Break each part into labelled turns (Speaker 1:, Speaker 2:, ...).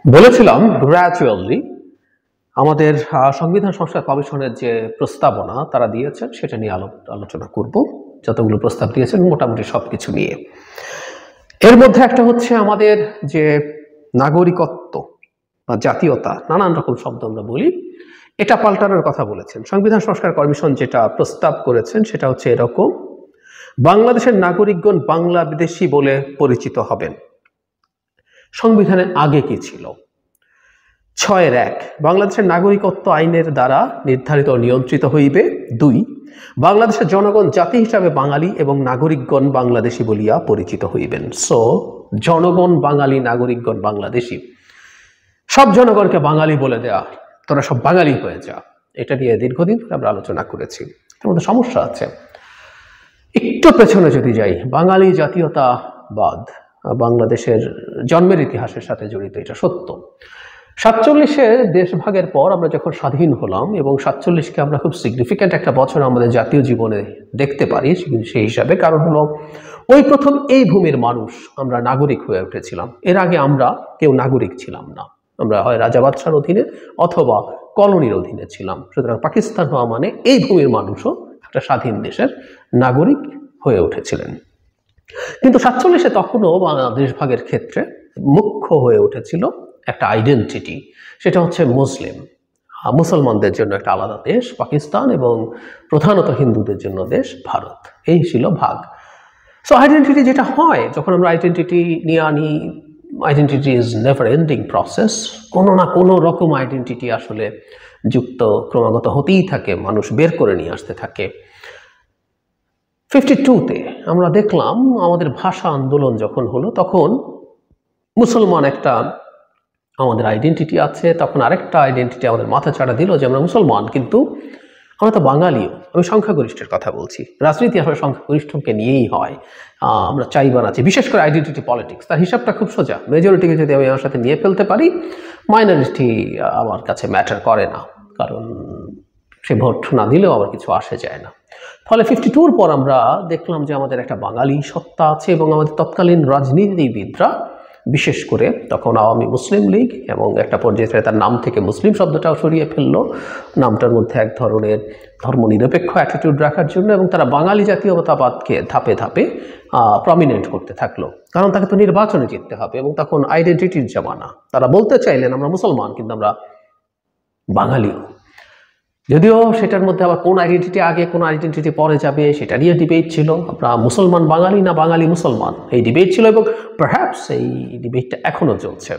Speaker 1: বলেছিলাম গ্র্যাজুয়ালি আমাদের সংবিধান সংস্কার কমিশনের যে প্রস্তাবনা তারা দিয়েছেন সেটা নিয়ে আলোচনা করব। যতগুলো প্রস্তাব দিয়েছেন মোটামুটি সবকিছু নিয়ে। এর মধ্যে একটা হচ্ছে আমাদের যে নাগরিকত্ব বা জাতীয়তা, নানান রকম শব্দ আমরা বলি, এটা পাল্টানোর কথা বলেছেন। সংবিধান সংস্কার কমিশন যেটা প্রস্তাব করেছেন সেটা হচ্ছে এরকম: বাংলাদেশের নাগরিকগণ বাংলাদেশী বলে পরিচিত হবেন। সংবিধানের আগে কি ছিল? ৬-১ বাংলাদেশের নাগরিকত্ব আইনের দ্বারা নির্ধারিত নিয়ন্ত্রিত হইবে। ২ বাংলাদেশের জনগণ জাতি হিসাবে বাঙালি এবং নাগরিকগণ বাংলাদেশী বলিয়া পরিচিত হইবেন। সো জনগণ বাঙালি, নাগরিকগণ বাংলাদেশী, সব জনগণকে বাঙালি বলে দেয়া, তোরা সব বাঙালি হয়ে যা, এটা নিয়ে দীর্ঘদিন ধরে আমরা আলোচনা করেছি। এর মধ্যে সমস্যা আছে। একটু পেছনে যদি যাই, বাঙালি জাতীয়তাবাদ বাংলাদেশের জন্মের ইতিহাসের সাথে জড়িত, এটা সত্য। ৪৭-এ দেশভাগের পর আমরা যখন স্বাধীন হলাম এবং ৪৭-কে আমরা খুব সিগনিফিক্যান্ট একটা বছর আমাদের জাতীয় জীবনে দেখতে পারি সেই হিসাবে, কারণ হলো ওই প্রথম এই ভূমির মানুষ আমরা নাগরিক হয়ে উঠেছিলাম। এর আগে আমরা কেউ নাগরিক ছিলাম না, আমরা হয় রাজা বাদশার অধীনে অথবা কলোনির অধীনে ছিলাম। সুতরাং পাকিস্তান হওয়া মানে এই ভূমির মানুষও একটা স্বাধীন দেশের নাগরিক হয়ে উঠেছিলেন। কিন্তু ৪৭-এ তখনও বাংলাদেশ ভাগের ক্ষেত্রে মুখ্য হয়ে উঠেছিল একটা আইডেন্টিটি, সেটা হচ্ছে মুসলিম। মুসলমানদের জন্য একটা আলাদা দেশ পাকিস্তান এবং প্রধানত হিন্দুদের জন্য দেশ ভারত। এই ছিল ভাগ। সো আইডেন্টিটি যেটা হয়, যখন আমরা আইডেন্টিটি নিয়ে আনি, identity is never ending process. কোনো না কোনো রকম আইডেন্টিটি আসলে যুক্ত ক্রমাগত হতেই থাকে, মানুষ বের করে নিয়ে আসতে থাকে। 52-তে আমরা দেখলাম আমাদের ভাষা আন্দোলন যখন হলো, তখন মুসলমান একটা আমাদের আইডেন্টিটি আছে, তখন আরেকটা আইডেন্টিটি আমাদের মাথা চাড়া দিল যে আমরা মুসলমান, কিন্তু আমরা তো বাঙালিও। আমি সংখ্যাগরিষ্ঠের কথা বলছি, রাজনীতি আসলে সংখ্যাগরিষ্ঠকে নিয়েই হয়। আমরা চাই বা না চাই, বিশেষ করে আইডেন্টিটি পলিটিক্স, তার হিসাবটা খুব সোজা। মেজরিটিকে যদি আমি আমার সাথে নিয়ে ফেলতে পারি, মাইনরিটি আমার কাছে ম্যাটার করে না, কারণ সে ভোট না দিলেও আমার কিছু আসে যায় না। ফলে 52-র পর আমরা দেখলাম যে আমাদের একটা বাঙালি সত্তা আছে এবং আমাদের তৎকালীন রাজনীতিবিদরা, বিশেষ করে তখন আওয়ামী মুসলিম লীগ, এবং একটা পর্যায়ে তার নাম থেকে মুসলিম শব্দটাও সরিয়ে ফেললো, নামটার মধ্যে এক ধরনের ধর্মনিরপেক্ষ অ্যাটিটিউড রাখার জন্য, এবং তারা বাঙালি জাতীয়তাবাদকে ধাপে ধাপে প্রমিনেন্ট করতে থাকলো, কারণ তাকে তো নির্বাচনে জিততে হবে এবং তখন আইডেন্টিটির জামানা। তারা বলতে চাইলেন আমরা মুসলমান, কিন্তু আমরা বাঙালিও। যদিও সেটার মধ্যে আবার কোন আইডেন্টিটি আগে কোন আইডেন্টিটি পরে যাবে সেটা নিয়ে ডিবেট ছিল। আমরা মুসলমান বাঙালি না বাঙালি মুসলমান, এই ডিবেট ছিল, এবং পারহ্যাপস এই ডিবেটটা এখনো চলছে।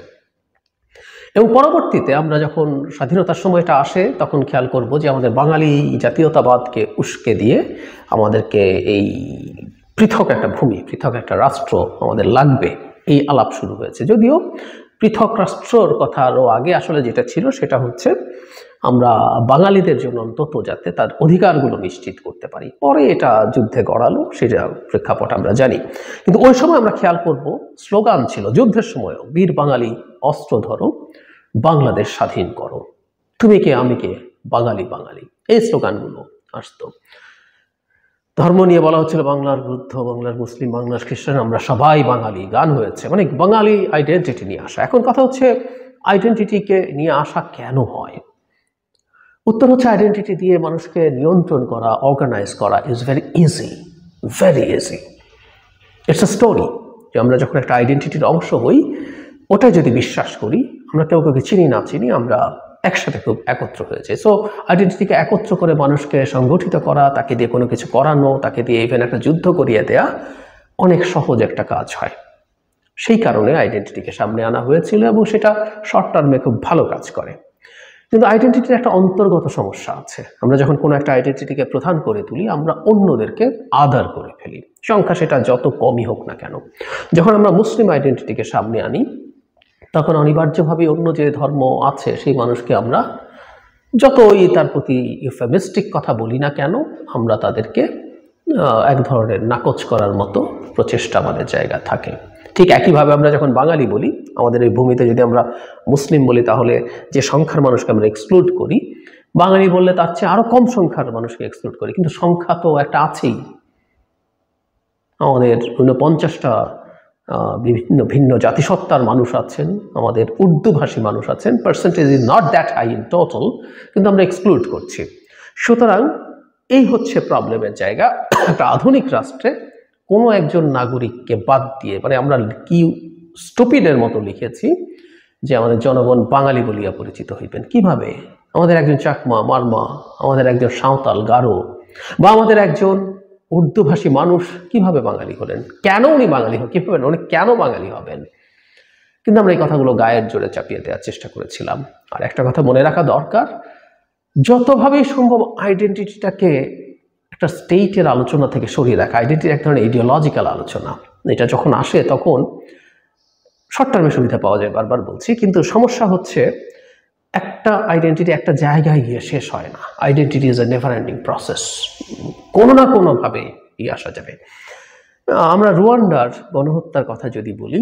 Speaker 1: এবং পরবর্তীতে আমরা যখন স্বাধীনতার সময়টা আসে, তখন খেয়াল করব যে আমাদের বাঙালি জাতীয়তাবাদকে উস্কে দিয়ে আমাদেরকে এই পৃথক একটা ভূমি, পৃথক একটা রাষ্ট্র আমাদের লাগবে, এই আলাপ শুরু হয়েছে। যদিও পৃথক রাষ্ট্রর কথা আরও আগে আসলে যেটা ছিল সেটা হচ্ছে আমরা বাঙালিদের জন্য অন্তত যাতে তার অধিকারগুলো নিশ্চিত করতে পারি। পরে এটা যুদ্ধে গড়ালো, সেটা প্রেক্ষাপট আমরা জানি। কিন্তু ওই সময় আমরা খেয়াল করব স্লোগান ছিল যুদ্ধের সময়ও, বীর বাঙালি অস্ত্র ধরো, বাংলাদেশ স্বাধীন করো, তুমি কে আমি কে, বাঙালি বাঙালি, এই স্লোগানগুলো আসতো। ধর্ম নিয়ে বলা হচ্ছিল বাংলার বুদ্ধ, বাংলার মুসলিম, বাংলার খ্রিস্টান, আমরা সবাই বাঙালি গান হয়েছে, মানে বাঙালি আইডেন্টিটি নিয়ে আসা। এখন কথা হচ্ছে আইডেন্টিটিকে নিয়ে আসা কেন হয়? উত্তর হচ্ছে আইডেন্টিটি দিয়ে মানুষকে নিয়ন্ত্রণ করা, অর্গানাইজ করা is very easy, very easy. It's a story যে আমরা যখন একটা আইডেন্টিটির অংশ হই, ওটাই যদি বিশ্বাস করি, আমরা কেউ কাউকে চিনি না চিনি, আমরা একসাথে খুব একত্র হয়েছে। সো আইডেন্টিটিকে একত্র করে মানুষকে সংগঠিত করা, তাকে দিয়ে কোনো কিছু করানো, তাকে দিয়ে ইভেন একটা যুদ্ধ করিয়ে দেয়া অনেক সহজ একটা কাজ হয়। সেই কারণে আইডেন্টিটিকে সামনে আনা হয়েছিল এবং সেটা শর্ট টার্মে খুব ভালো কাজ করে। কিন্তু আইডেন্টিটির একটা অন্তর্গত সমস্যা আছে। আমরা যখন কোনো একটা আইডেন্টিটিকে প্রধান করে তুলি, আমরা অন্যদেরকে আদার করে ফেলি, সংখ্যা সেটা যত কমই হোক না কেন। যখন আমরা মুসলিম আইডেন্টিটিকে সামনে আনি, তখন অনিবার্যভাবে অন্য যে ধর্ম আছে সেই মানুষকে আমরা যতই তার প্রতি ইউফেমিস্টিক কথা বলি না কেন, আমরা তাদেরকে এক ধরনের নাকচ করার মতো প্রচেষ্টা আমাদের জায়গা থাকে। ঠিক একইভাবে আমরা যখন বাঙালি বলি, আমাদের এই ভূমিতে যদি আমরা মুসলিম বলি, তাহলে যে সংখ্যার মানুষকে আমরা এক্সক্লুড করি, বাঙালি বললে তার চেয়ে আরো কম সংখ্যার মানুষকে এক্সক্লুড করি, কিন্তু সংখ্যা তো একটা আছেই। আমাদের 49টা বিভিন্ন ভিন্ন জাতিসত্তার মানুষ আছেন, আমাদের উর্দুভাষী মানুষ আছেন। Percentage is not that high in total, কিন্তু আমরা এক্সক্লুড করছি। সুতরাং এই হচ্ছে প্রবলেমের জায়গা। একটা আধুনিক রাষ্ট্রে কোনো একজন নাগরিককে বাদ দিয়ে, মানে আমরা কি স্টুপিডের মতো লিখেছি যে আমাদের জনগণ বাঙালি বলিয়া পরিচিত হইবেন। কিভাবে? আমাদের একজন চাকমা, মারমা, আমাদের একজন সাঁওতাল, গারো, বা আমাদের একজন উর্দুভাষী মানুষ কিভাবে বাঙালি হলেন? কেন উনি বাঙালি হন? কিভাবে উনি কেন বাঙালি হবেন? কিন্তু আমরা এই কথাগুলো গায়ের জোরে চাপিয়ে দেওয়ার চেষ্টা করেছিলাম। আর একটা কথা মনে রাখা দরকার, যতভাবেই সম্ভব আইডেন্টিটিটাকে একটা স্টেটের আলোচনা থেকে সরিয়ে রাখা। আইডেন্টিটি এক ধরনের ইডিওলজিক্যাল আলোচনা, এটা যখন আসে তখন শর্ট টার্মে সুবিধা পাওয়া যায়, বারবার বলছি। কিন্তু সমস্যা হচ্ছে একটা আইডেন্টিটি একটা জায়গায় গিয়ে শেষ হয় না। Identity is a never ending process, কোনো না কোনোভাবে আসা যাবে। আমরা রুয়ান্ডার গণহত্যার কথা যদি বলি,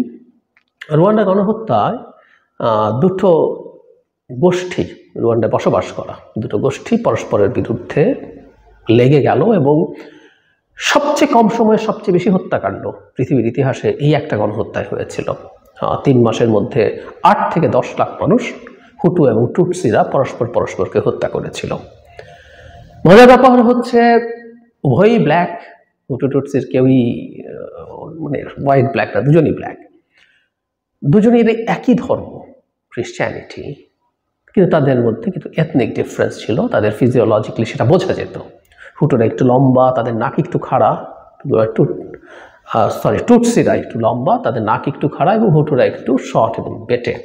Speaker 1: রুয়ান্ডা গণহত্যায় দুটো গোষ্ঠী, রুয়ান্ডায় বসবাস করা দুটো গোষ্ঠী পরস্পরের বিরুদ্ধে লেগে গেল, এবং সবচেয়ে কম সময়ে সবচেয়ে বেশি হত্যাকাণ্ড পৃথিবীর ইতিহাসে এই একটা গণহত্যায় হয়েছিল। 3 মাসের মধ্যে 8 থেকে 10 লাখ মানুষ, হুটু এবং টুটসিরা পরস্পরকে হত্যা করেছিল। মজার ব্যাপার হচ্ছে উভয়ই ব্ল্যাক, হুটু টুটসির কেউই মানে হোয়াইট ব্ল্যাক না, দুজনই ব্ল্যাক, দুজনই একই ধর্ম, খ্রিস্টানিটি, কিন্তু তাদের মধ্যে কিন্তু এথনিক ডিফারেন্স ছিল। তাদের ফিজিওলজিক্যালি সেটা বোঝা যেত। হুটুরা একটু লম্বা, তাদের নাক একটু খাড়া, টুটসিরা একটু লম্বা, তাদের নাক একটু খাড়া, এবং হুটুরা একটু শর্ট এবং বেটে।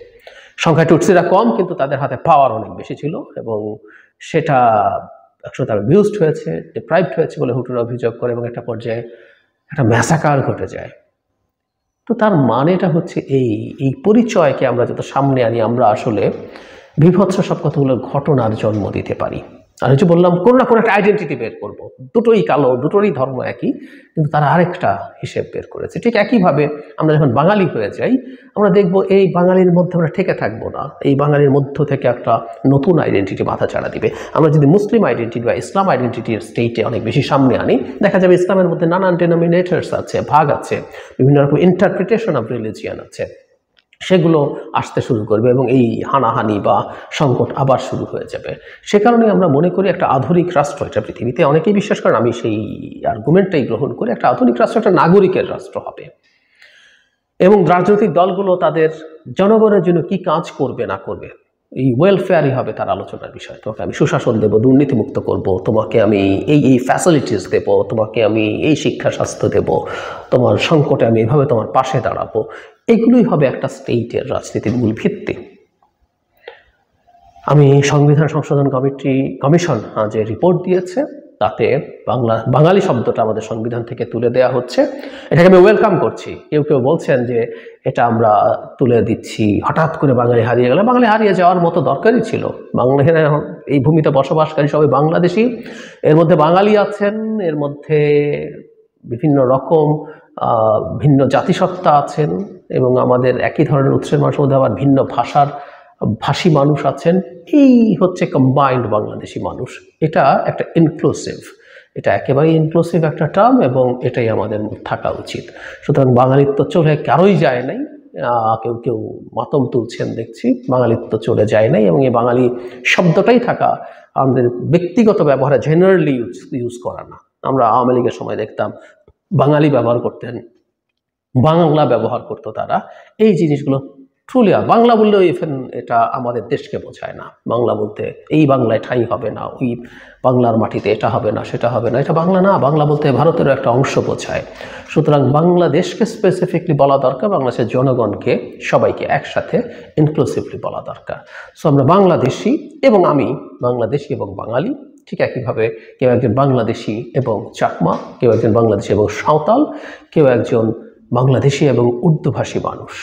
Speaker 1: সংখ্যায় টুটসিরা কম, কিন্তু তাদের হাতে পাওয়ার অনেক বেশি ছিল, এবং সেটা একসাথে অ্যাবিউজড হয়েছে, ডিপ্রাইভড হয়েছে বলে হুটুরা অভিযোগ করে, এবং একটা পর্যায়ে একটা ম্যাসাকার ঘটে যায়। তো তার মানেটা হচ্ছে এই পরিচয়কে আমরা যত সামনে আনি, আমরা আসলে বিভৎস সব কতগুলো ঘটনার জন্ম দিতে পারি। আর হচ্ছে বললাম, কোনো না কোনো একটা আইডেন্টিটি বের করবো। দুটোই কালো, দুটোরই ধর্ম একই, কিন্তু তারা আরেকটা হিসেব বের করেছে। ঠিক একইভাবে আমরা যখন বাঙালি হয়ে যাই, আমরা দেখব এই বাঙালির মধ্যে আমরা ঠেকে থাকবো না, এই বাঙালির মধ্য থেকে একটা নতুন আইডেন্টিটি মাথা চাড়া দিবে। আমরা যদি মুসলিম আইডেন্টিটি বা ইসলাম আইডেন্টিটির স্টেটে অনেক বেশি সামনে আনি, দেখা যাবে ইসলামের মধ্যে নানান ডেনোমিনেটরস আছে, ভাগ আছে, বিভিন্ন রকম ইন্টারপ্রিটেশন অফ রিলিজিয়ান আছে, সেগুলো আসতে শুরু করবে, এবং এই হানাহানি বা সংকট আবার শুরু হয়ে যাবে। সে কারণে আমরা মনে করি একটা আধুনিক রাষ্ট্র, এটা পৃথিবীতে অনেকেই বিশ্বাস করেন, আমি সেই আর্গুমেন্টটাই গ্রহণ করি, একটা আধুনিক রাষ্ট্র একটা নাগরিকের রাষ্ট্র হবে, এবং রাজনৈতিক দলগুলো তাদের জনগণের জন্য কি কাজ করবে না করবে, এই ওয়েলফেয়ারই হবে তার আলোচনার বিষয়। তোমাকে আমি সুশাসন দেবো, দুর্নীতিমুক্ত করব, তোমাকে আমি এই ফ্যাসিলিটিস দেব, তোমাকে আমি এই শিক্ষা স্বাস্থ্য দেব, তোমার সংকটে আমি এইভাবে তোমার পাশে দাঁড়াবো, এগুলোই হবে একটা স্টেটের রাজনীতির মূল ভিত্তি। আমি সংবিধান সংশোধন কমিশন যে রিপোর্ট দিয়েছে, তাতে বাঙালি শব্দটা আমাদের সংবিধান থেকে তুলে দেওয়া হচ্ছে। এটাকে আমি ওয়েলকাম করছি। কেউ কেউ বলছেন যে এটা আমরা তুলে দিচ্ছি, হঠাৎ করে বাঙালি হারিয়ে গেল। বাঙালি হারিয়ে যাওয়ার মতো দরকারই ছিল। বাংলা এই ভূমিতে বসবাসকারী সবাই বাংলাদেশি, এর মধ্যে বাঙালি আছেন, এর মধ্যে বিভিন্ন রকম ভিন্ন জাতিসত্তা আছেন, এবং আমাদের একই ধরনের উৎসের মানুষের মধ্যে আবার ভিন্ন ভাষী মানুষ আছেন। এই হচ্ছে কম্বাইন্ড বাংলাদেশি মানুষ। এটা একটা ইনক্লুসিভ, এটা একেবারেই ইনক্লুসিভ একটা টার্ম, এবং এটাই আমাদের থাকা উচিত। সুতরাং বাঙালিত্ব চলে কারোই যায় নাই। কেউ কেউ মাতম তুলছেন দেখছি, বাঙালিত্ব চলে যায় নাই, এবং এই বাঙালি শব্দটাই থাকা আমাদের ব্যক্তিগত ব্যবহারে জেনারেলি ইউজ করা না। আমরা আওয়ামী লীগের সময় দেখতাম বাঙালি ব্যবহার করতেন, বাংলা ব্যবহার করতো তারা। এই জিনিসগুলো ট্রুলি বাংলা বললেও ইভেন এটা আমাদের দেশকে বোঝায় না। বাংলা বলতে এই বাংলায় ঠাঁই হবে না, ওই বাংলার মাটিতে এটা হবে না, সেটা হবে না, এটা বাংলা না। বাংলা বলতে ভারতেরও একটা অংশ বোঝায়। সুতরাং বাংলাদেশকে স্পেসিফিকলি বলা দরকার, বাংলাদেশের জনগণকে সবাইকে একসাথে ইনক্লুসিভলি বলা দরকার। সো আমরা বাংলাদেশি, এবং আমি বাংলাদেশি এবং বাঙালি, ঠিক একইভাবে কেউ একজন বাংলাদেশি এবং চাকমা, কেউ একজন বাংলাদেশি এবং সাঁওতাল, কেউ একজন বাংলাদেশি এবং উর্দুভাষী মানুষ।